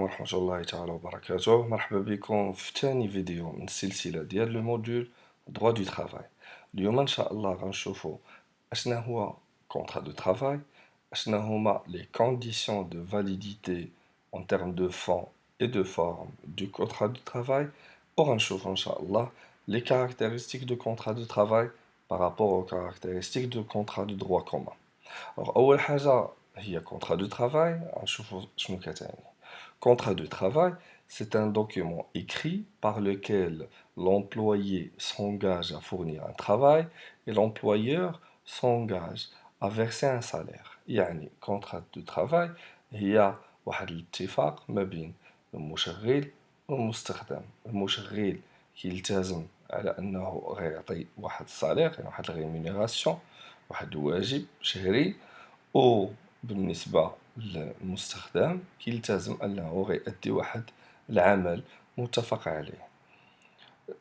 ورحمة الله تعالى وبركاته. مرحبا بكم في تاني فيديو من السلسلة ديال لو موديول droit du travail. اليوم ان شاء الله غنشوفوا اشنا هو contrat de travail, اشنا هما les conditions de validité en termes de fond et de forme du contrat de travail, وغنشوفوا ان شاء الله les caractéristiques du contrat de travail par rapport aux caractéristiques du contrat de droit commun. Alors أول حاجة هي contrat de travail. غنشوفوا شنو كتعني. Contrat de travail, c'est un document écrit par lequel l'employé s'engage à fournir un travail et l'employeur s'engage à verser un salaire. يعني contrat de travail هي واحد الاتفاق ما بين المشغل والمستخدم. المشغل كيلتزم على انه غيعطي واحد الصالير، يعني واحد الريمونيراسيون، واحد الواجب شهري، وبالنسبة للمستخدم كيلتزم أنه غيأدي واحد العمل متفق عليه.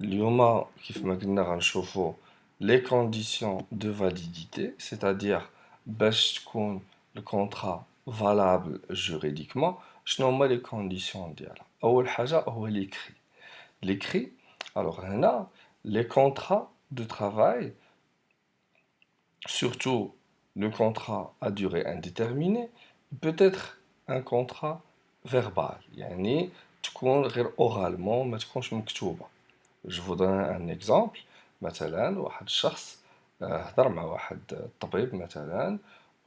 اليوم كيف ما قلنا غنشوفو les conditions de validité, c'est-à-dire باش تكون الكونترا valable juridiquement شنو هما les conditions ديالها. أول حاجة هو l'écrit. L'écrit, alors هنا les contrats de travail, surtout le contrat à durée indéterminée, peut être un contrat verbal. يعني تكون غير oralement ما تكونش مكتوبة. Je vous donne un exemple. مثلا واحد الشخص هضر مع واحد الطبيب مثلا،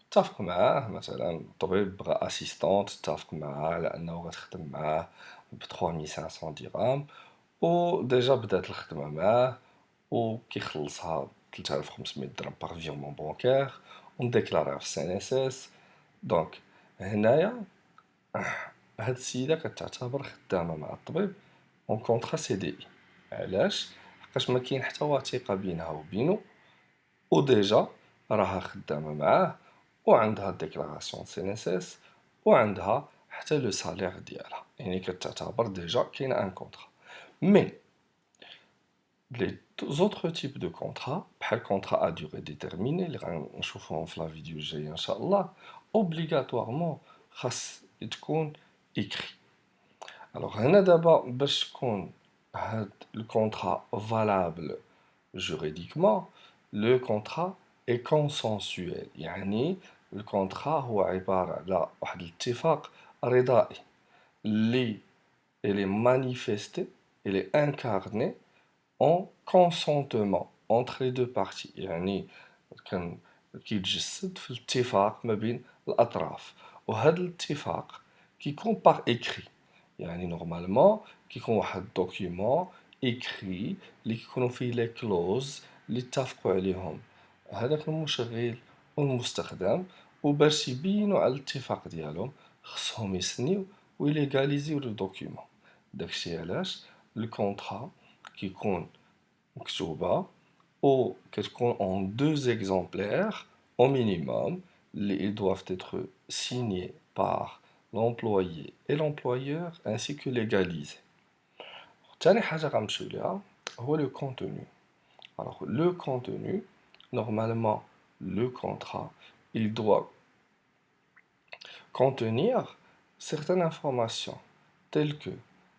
اتفق معاه مثلا الطبيب بغى اسيستونت، اتفق معاه على انه غتخدم معاه ب 3500 درهم، وديجا بدات الخدمه معاه وكيخلصها 3500 درهم باغ فيرمون بونكير، ونديكلاريها في السي ان اس اس. دونك هنايا هاد السيده كتعتبر خدامه مع الطبيب اون كونطرا سي دي اي. علاش؟ حقاش ما كاين حتى وثيقه بينها وبينه، وديجا راها خدامه معاه، وعندها ديكلاراسيون سي ان اس اس، وعندها حتى لو سالير ديالها، يعني كتعتبر ديجا كاين ان كونطرا. مي les autres types de contrats, بحال contrat à durée déterminée اللي غنشوفوهم في لا فيديو الجايه ان شاء الله، obligatoirement خاص تكون écrit. Alors هنا دابا باش تكون هاد الكونترا valable juridiquement, le contrat est consensuel. يعني الكونترا هو عبارة على واحد الاتفاق رضائي اللي il est manifesté, il est incarné en consentement entre les deux parties. يعني كان كيتجسد في الاتفاق ما بين الأطراف، وهذا الاتفاق كيكون باغ écrit. يعني نورمالمون كيكون واحد دوكيومون écrit اللي كيكونوا فيه لي كلوز اللي اتفقوا عليهم هذاك المشغل والمستخدم، وباش يبينوا على الاتفاق ديالهم خصهم يسنيو ويليغاليزيو لو دوكيومون. داكشي علاش الكونطرا كيكون مكتوبة ou كتكون en deux exemplaires au minimum. Ils doivent être signés par l'employé et l'employeur ainsi que légalisés. تاني حاجة غنمشيو ليها هو le contenu. Alors le contenu, normalement le contrat, il doit contenir certaines informations telles que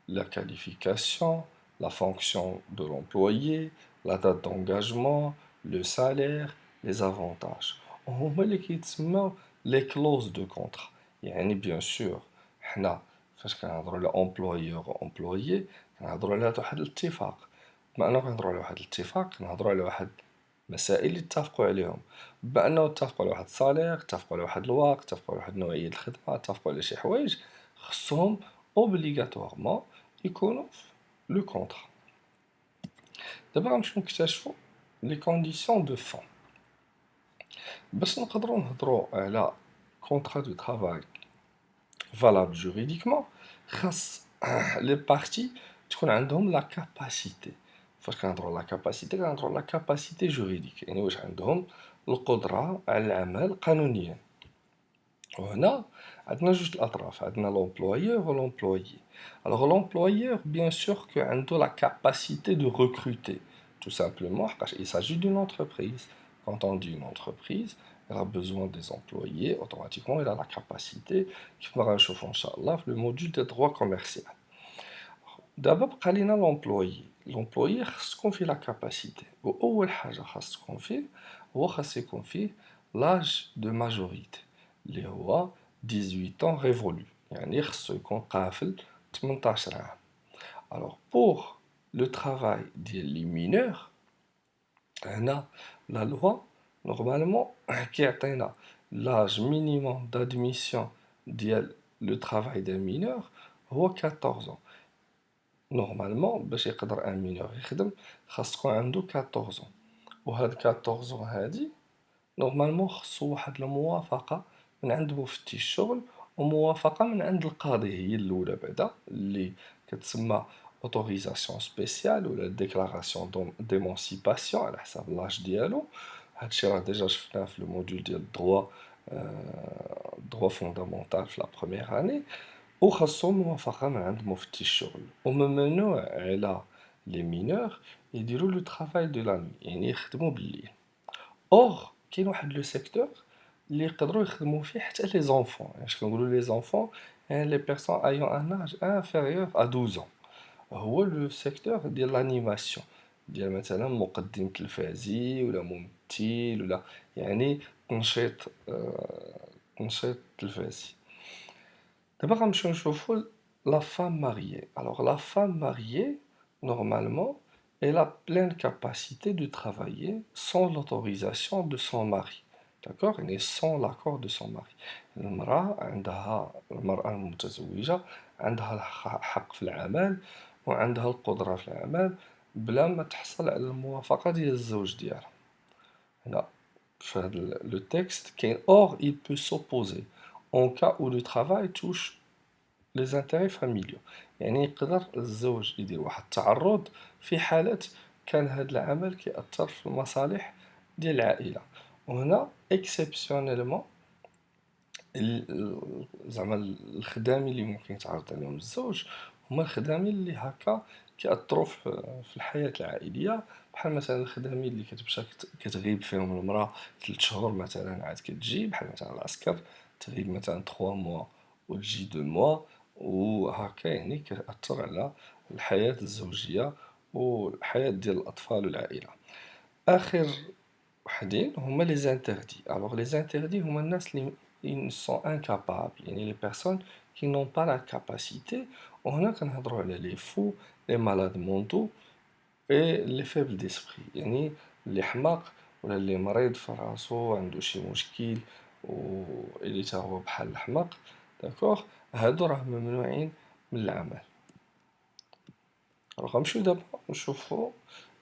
la qualification, la fonction de l'employé, la date d'engagement, le salaire, les avantages. هما اللي كيتسموا les clauses de contrat. يعني bien sûr حنا فاش كنهضروا على employeur و employé كنهضروا على واحد الاتفاق. بما انه كنهضروا على واحد الاتفاق كنهضروا على واحد مسائل اللي اتفقوا عليهم، بما انه اتفقوا على واحد الصالير، اتفقوا على واحد الوقت، اتفقوا على واحد نوعية الخدمة، اتفقوا على شي حوايج خصهم obligatoirement يكونوا في لو كونطرا. دابا غنمشيو نكتشفوا لي كونديسيون دو فون. باش نقدروا نهضروا على كونطرا دو travail valable juridiquement خاص لي بارتي تكون عندهم لا كاباسيتي. فاش كنهضروا على كاباسيتي كنهضروا على كاباسيتي جوريديك، يعني واش عندهم القدرة على العمل قانونيا. وهنا عندنا جوج الاطراف، عندنا l'employeur و l'employé. Alors l'employeur bien sûr que عنده la capacité de recruter tout simplement حقاش il s'agit d'une entreprise. Quand on dit une entreprise il a besoin des employés, automatiquement il a la capacité, كيف ما غنشوفوا إن شاء الله في le module de droit commercial. دابا بقى لينا لومبلويي خاص تكون فيه لا كاباسيتي، وأول حاجة خاص تكون فيه هو خاص يكون فيه لاج دو ماجوريتي اللي هو 18 ans révolu، يعني خاصو يكون قافل 18 عام. Alors pour le travail ديال لي مينور، هنا لا لوا نورمالمون كيعطينا لاج مينيموم d'admission ديال لو travail d'un mineur هو 14 ans. نورمالمون باش يقدر ان مينور يخدم خاص تكون عنده 14 ans، وهاد 14 ans هادي نورمالمون خصو واحد الموافقة من عند مفتش الشغل وموافقة من عند القاضي، هي الأولى بعدا اللي كتسمى اوتوريزاسيون سبيسيال ولا ديكلاراسيون ديمونسيباسيون على حساب لاج ديالو. هادشي راه ديجا شفناه في الموديول ديال الدروا، دروا فوندامونتال في لا بروميير اني، وخاصو موافقة من عند مفتش الشغل، وممنوع على لي مينور يديروا لو ترافاي دو لا نوي، يعني يخدموا بالليل. اور كاين واحد لو سيكتور اللي يقدروا يخدموا فيه حتى لي زونفون، يعني اش كنقولوا لي زونفون يعني لي بيرسون ايون ان اج انفيريور ا 12 ans، هو لو سيكتور ديال لانيماسيون، ديال مثلا مقدم تلفازي ولا ممثل ولا يعني تنشيط تنشيط تلفازي. D'abord, on chauffe la femme mariée. Alors, la femme mariée, normalement, elle a pleine capacité de travailler sans l'autorisation de son mari. D'accord? Et sans l'accord de son mari. المرأة المتزوجة عندها الحق في العمل وعندها القدرة في العمل بلا ما تحصل على الموافقة ديال الزوج ديالها. هنا في هذا لو تكست كاين or il peut s'opposer en cas où le travail touche les intérêts familiaux، يعني يقدر الزوج يدير واحد التعرض في حالة كان هذا العمل كيأثر في المصالح ديال العائلة. وهنا اكسبسيونيلمون زعما الخدامي اللي ممكن يتعرض عليهم الزوج هما الخدامي اللي هكا كيأثروا في الحياة العائلية، بحال مثلا الخدامي اللي كتمشى كتغيب فيهم المرأة 3 شهور مثلا عاد كتجي، بحال مثلا العسكر تغيب مثلا 3 موا وتجي 2 موا، وهكا يعني كتأثر على الحياة الزوجية والحياة ديال الأطفال والعائلة. آخر وحدين هما لي زانتردي. الوغ لي زانتردي هما الناس اللي ils sont incapables، يعني les personnes qui n'ont pas la capacité، وهنا كنهضروا على les fous، les malades mentaux et les faibles d'esprit، يعني اللي حماق ولا اللي مريض في راسو عنده شي مشكل اللي تا هو بحال الحماق، داكوغ، هادو راه ممنوعين من العمل. غنمشيو دابا نشوفو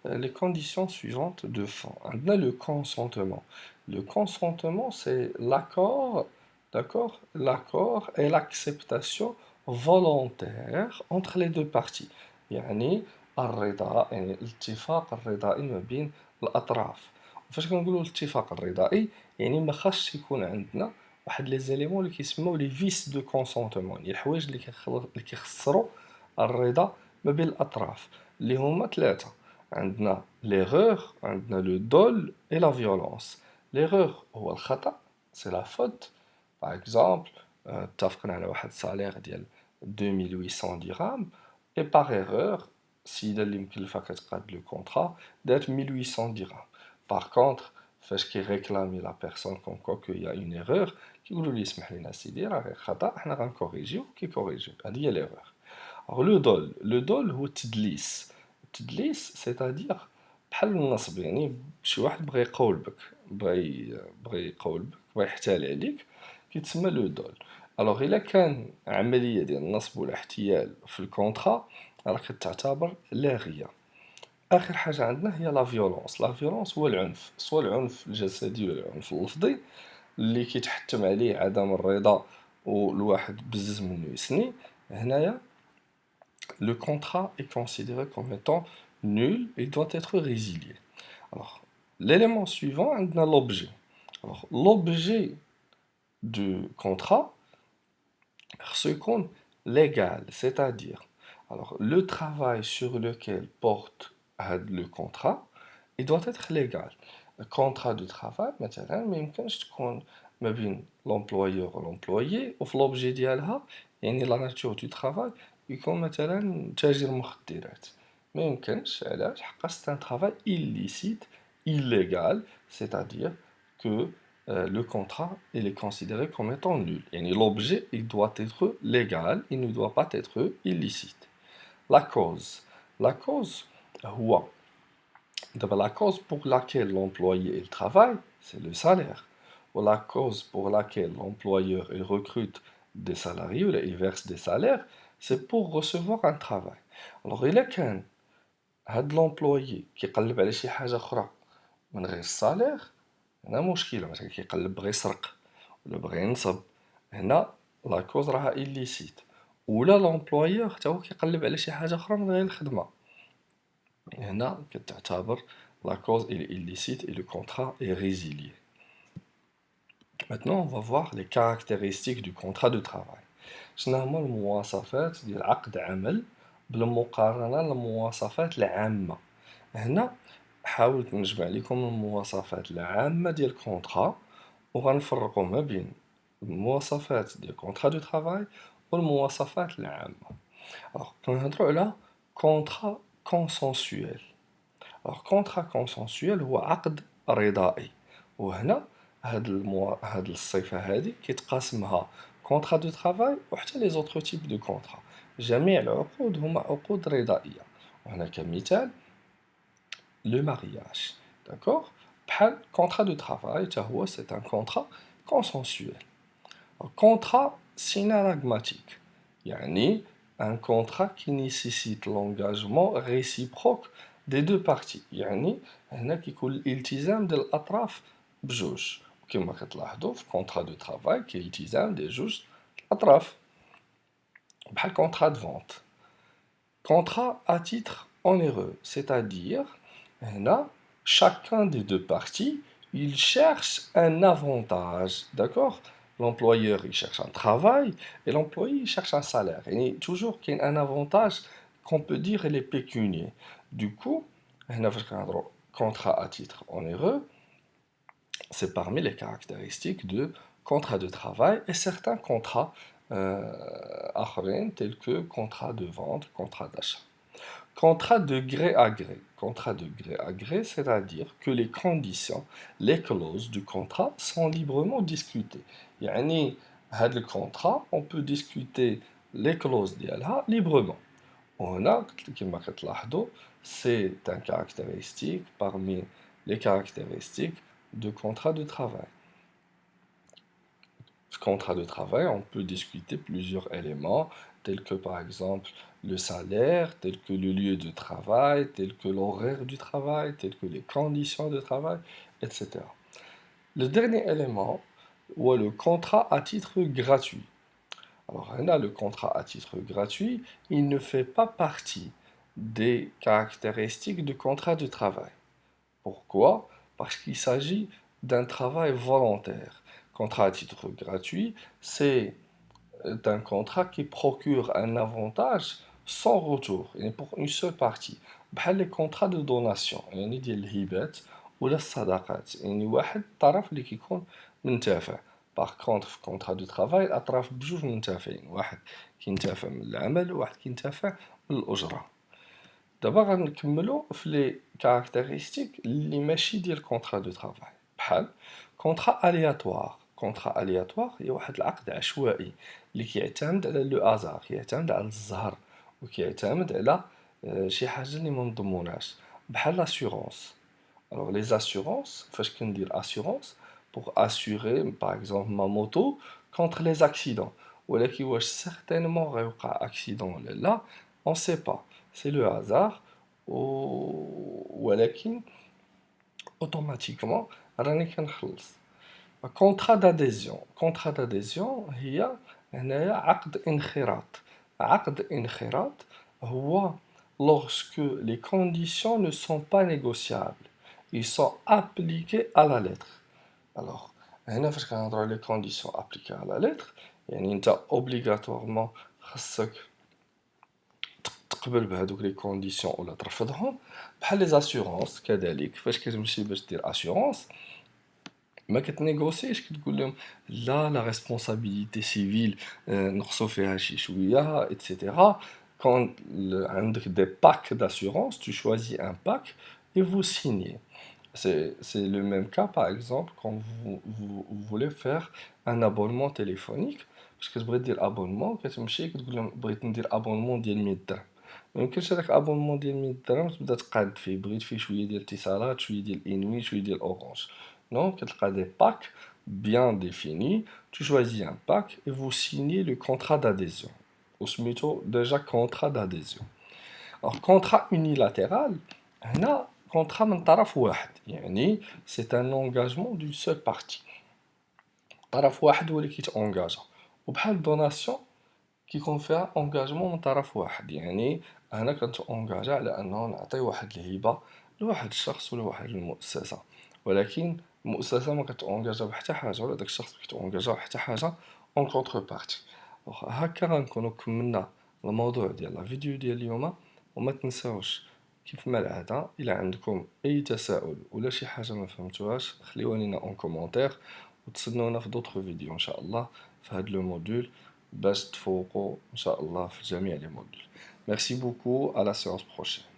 les conditions suivantes de fin. عندنا le consentement. Le consentement, c'est l'accord, d'accord? L'accord et l'acceptation volontaire entre les deux parties. يعني الرضا، يعني الاتفاق الرضائي ما بين الأطراف. فاش كنقولوا الاتفاق الرضائي يعني ما خاصش يكون عندنا واحد لي زيليمون اللي كيسموا لي فيس دو كونسونتمون، يعني الحوايج اللي كيخسروا الرضا ما بين الأطراف، اللي هما ثلاثة. عندنا l'erreur، عندنا le dol et la violence. L'erreur هو الخطأ، c'est la faute. Par exemple اتفقنا على واحد الصالير ديال 2800 درهم et par erreur السيدة اللي مكلفة كتقاد لو كونطرا دارت 1800 درهم. Par contre فاش كيغيكلامي لا بيرسون كوم كوا كو يا اون ايرور كيقولوا لي اسمح لينا سيدي راه غير خطأ حنا غنكوريجيو، كيكوريجيو. هذه هي l'erreur. Alors لو دول هو التدليس. التدليس سيتادير بحال النصب، يعني شي واحد بغى يقول بك، بغى يقول بك، بغى يحتال عليك، كيتسمى لو دول. الوغ الا كان عمليه ديال النصب ولا احتيال في الكونطرا راه كتعتبر لاغيه. اخر حاجه عندنا هي لا فيولونس. لا فيولونس هو العنف، سواء العنف الجسدي ولا العنف اللفظي اللي كيتحتم عليه عدم الرضا والواحد بزز منه يسني. هنايا le contrat est considéré comme étant nul et doit être résilié. Alors, l'élément suivant, on a l'objet. Alors, l'objet du contrat, ce qu'on légal, c'est-à-dire, alors, le travail sur lequel porte le contrat, il doit être légal. contrat de travail مثلا ما يمكنش تكون ما بين l'employeur و l'employé وفي l'objet ديالها يعني la nature du travail يكون مثلا تاجر مخدرات ما يمكنش علاش حقاش c'est un travail illicite illégal c'est-à-dire que le contrat il est considéré comme étant nul يعني l'objet il doit être légal il ne doit pas être illicite la cause هو d'abord, la cause pour laquelle l'employé il travaille, c'est le salaire. Ou la cause pour laquelle l'employeur il recrute des salariés ou il verse des salaires, c'est pour recevoir un travail. Alors, il est qu'un هاد l'employé كيقلب على شي حاجة أخرى من غير الصالير هنا مشكلة مثلا كيقلب بغى يسرق ولا بغى ينصب هنا لا كوز راها illicite ولا l'employeur حتى هو كيقلب على شي حاجة أخرى من غير الخدمة هنا كتعتبر la cause est illicite et le contrat est résilié. Maintenant, on va voir les caractéristiques du contrat de travail. شنو هما المواصفات ديال عقد عمل بالمقارنة للمواصفات العامة. هنا حاولت نجمع لكم المواصفات العامة ديال الكونترا وغنفرقوا ما بين المواصفات ديال الكونترا دو travail والمواصفات العامة. Alors, كنهضروا على contrat consensuel. Alors, contrat consensuel هو عقد رضائي وهنا هاد الصفة هادي كيتقاسمها contrat de travail وحتى les autres types de contrat جميع العقود هما عقود رضائية وهنا كمثال le mariage d'accord بحال contrat de travail حتى هو c'est un contrat consensuel contrat synalagmatique يعني un contrat qui nécessite l'engagement réciproque des deux parties يعني هنا كيكون الالتزام ديال الأطراف بجوج كما كتلاحظوا في contrat de travail كاين التزام ديال جوج الأطراف بحال contrat de vente contrat à titre onéreux c'est-à-dire هنا chacun des deux parties il cherche un avantage d'accord l'employeur il cherche un travail et l'employé il cherche un salaire et toujours qu'il y a un avantage qu'on peut dire il est pécunier du coup هنا فاش كنهضروا contrat à titre onéreux c'est parmi les caractéristiques de contrat de travail et certains contrats آخرين tels que contrat de vente, contrat d'achat. Contrat de gré à gré. Contrat de gré à gré, c'est-à-dire que les conditions, les clauses du contrat sont librement discutées. يعني هذا contrat, on peut discuter les clauses ديالها librement. وهنا كما كتلاحظوا c'est un caractéristique parmi les caractéristiques de contrat de travail. Contrat de travail, on peut discuter plusieurs éléments, tels que par exemple le salaire, tels que le lieu de travail, tels que l'horaire du travail, tels que les conditions de travail, etc. Le dernier élément, ou le contrat à titre gratuit. Alors là, le contrat à titre gratuit, il ne fait pas partie des caractéristiques du contrat de travail. Pourquoi? Parce qu'il s'agit d'un travail volontaire. Contrat à titre gratuit, c'est un contrat qui procure un avantage sans retour, et pour une seule partie. بحال les contrats de donation يعني ديال الهبات ولا الصداقات يعني واحد الطرف اللي كيكون منتفع. Par contre في contrat de travail الأطراف بجوج منتفعين واحد كينتفع من العمل وواحد كينتفع من الأجرة. دابا غنكملو في لي كاركتيرستيك اللي ماشي ديال contrat de travail بحال contrat aléatoire. contrat aléatoire هي واحد العقد عشوائي اللي كيعتمد على لو ازار كيعتمد على الزهر وكيعتمد على شي حاجه اللي ما مضموناش بحال لاسيورونس. alors les assurances فاش كندير assurance pour assurer par exemple ma moto contre les accidents ولكن واش certainement غيوقع accident ولا لا on sait pas c'est le hasard ولكن automatiquement راني كنخلص. contrat d'adhésion. contrat d'adhésion هي هنايا عقد انخراط. عقد انخراط هو lorsque les conditions ne sont pas négociables. Ils sont appliqués à la lettre. Alors, هنا فاش كنهضروا على les conditions appliquées à la lettre يعني انت obligatoirement خاصك تقبل بهذوك لي كونديسيون ولا ترفضهم. بحال لي زاسيورونس كذلك، فاش كتمشي باش دير اسيورونس ما كتنيغوسيش، كتقول لهم لا ريسبونسابيلتي سيفيل نقصوا فيها شي شويه ايتترا. كون عندك دي باك d'assurance, tu choisis un pack et vous signez. C'est le même cas, par exemple, quand vous voulez faire un abonnement téléphonique. Parce que تبغي دير abonnement, كتمشي كتقول لهم بغيت ندير abonnement ديال 100 درهم. ما يمكنش هذاك abonnement ديال 100 درهم تبدا تقاد فيه، بغيت فيه شويه ديال الاتصالات، شويه ديال انوي، شويه ديال اورانج. Non, كتلقى des packs bien définis. Tu choisis un pack et vous signez le contrat d'adhésion. Ou سميتو déjà contrat d'adhésion. Alors contrat unilatéral, هنا contrat من طرف واحد، يعني c'est un engagement d'une seule partie. طرف واحد هو اللي كيتانجاجا، وبحال دوناسيون كيكون فيها انجاجمون من طرف واحد، يعني انا كنتانجاجا على انه نعطي واحد الهبه لواحد الشخص ولا واحد المؤسسه، ولكن المؤسسه ما كتانجاجا بحتى حاجه ولا داك الشخص ما كيتانجاجا بحتى حاجه اون كونتر بارتي. هكا غنكونوا كملنا الموضوع ديال لا فيديو ديال اليوم. وما تنساوش كيف ما العاده، الا عندكم اي تساؤل ولا شي حاجه ما فهمتوهاش خليوها لينا اون كومونتير، وتسنونا في دوطخ فيديو ان شاء الله في هذا لو موديل باش تفوقوا ان شاء الله في جميع لي موديل. Merci beaucoup, à la séance prochaine.